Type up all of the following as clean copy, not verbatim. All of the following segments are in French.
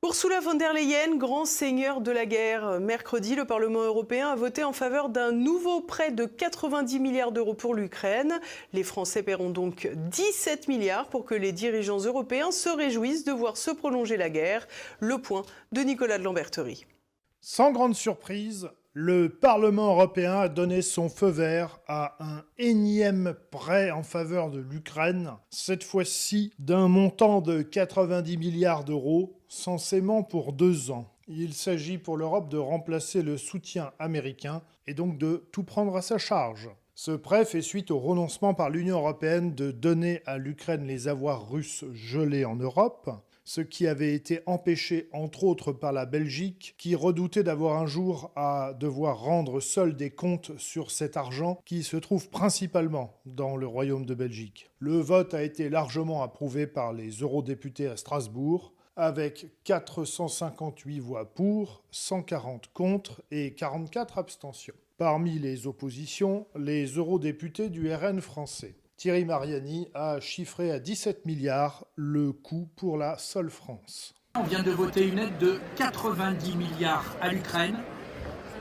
Ursula von der Leyen, grand seigneur de la guerre. Mercredi, le Parlement européen a voté en faveur d'un nouveau prêt de 90 milliards d'euros pour l'Ukraine. Les Français paieront donc 17 milliards pour que les dirigeants européens se réjouissent de voir se prolonger la guerre. Le point de Nicolas de Lamberterie. Sans grande surprise, le Parlement européen a donné son feu vert à un énième prêt en faveur de l'Ukraine, cette fois-ci d'un montant de 90 milliards d'euros, censément pour 2 ans. Il s'agit pour l'Europe de remplacer le soutien américain et donc de tout prendre à sa charge. Ce prêt fait suite au renoncement par l'Union européenne de donner à l'Ukraine les avoirs russes gelés en Europe, ce qui avait été empêché entre autres par la Belgique, qui redoutait d'avoir un jour à devoir rendre seul des comptes sur cet argent qui se trouve principalement dans le Royaume de Belgique. Le vote a été largement approuvé par les eurodéputés à Strasbourg, avec 458 voix pour, 140 contre et 44 abstentions. Parmi les oppositions, les eurodéputés du RN français. Thierry Mariani a chiffré à 17 milliards le coût pour la seule France. On vient de voter une aide de 90 milliards à l'Ukraine,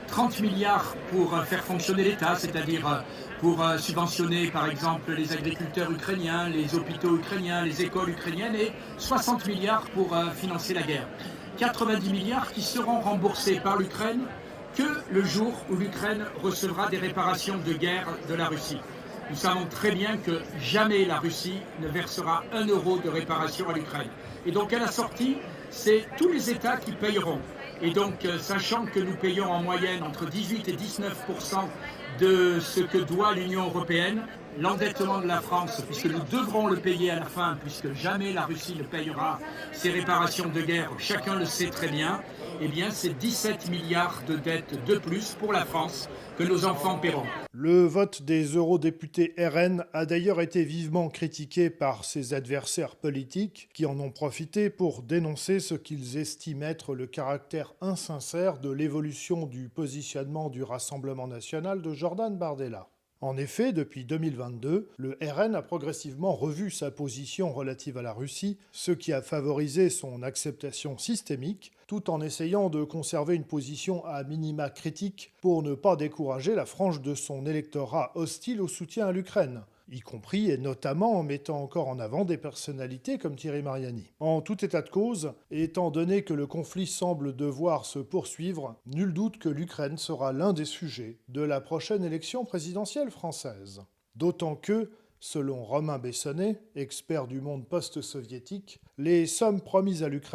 30 milliards pour faire fonctionner l'État, c'est-à-dire pour subventionner par exemple les agriculteurs ukrainiens, les hôpitaux ukrainiens, les écoles ukrainiennes, et 60 milliards pour financer la guerre. 90 milliards qui seront remboursés par l'Ukraine que le jour où l'Ukraine recevra des réparations de guerre de la Russie. Nous savons très bien que jamais la Russie ne versera 1 euro de réparation à l'Ukraine. Et donc à la sortie, c'est tous les États qui payeront. Et donc, sachant que nous payons en moyenne entre 18 et 19% de ce que doit l'Union européenne, l'endettement de la France, puisque nous devrons le payer à la fin, puisque jamais la Russie ne payera ses réparations de guerre, chacun le sait très bien, eh bien c'est 17 milliards de dettes de plus pour la France que nos enfants paieront. Le vote des eurodéputés RN a d'ailleurs été vivement critiqué par ses adversaires politiques qui en ont profité pour dénoncer ce qu'ils estiment être le caractère insincère de l'évolution du positionnement du Rassemblement national de Jordan Bardella. En effet, depuis 2022, le RN a progressivement revu sa position relative à la Russie, ce qui a favorisé son acceptation systémique, tout en essayant de conserver une position à minima critique pour ne pas décourager la frange de son électorat hostile au soutien à l'Ukraine, y compris et notamment en mettant encore en avant des personnalités comme Thierry Mariani. En tout état de cause, et étant donné que le conflit semble devoir se poursuivre, nul doute que l'Ukraine sera l'un des sujets de la prochaine élection présidentielle française. D'autant que, selon Romain Bessonnet, expert du monde post-soviétique, les sommes promises à l'Ukraine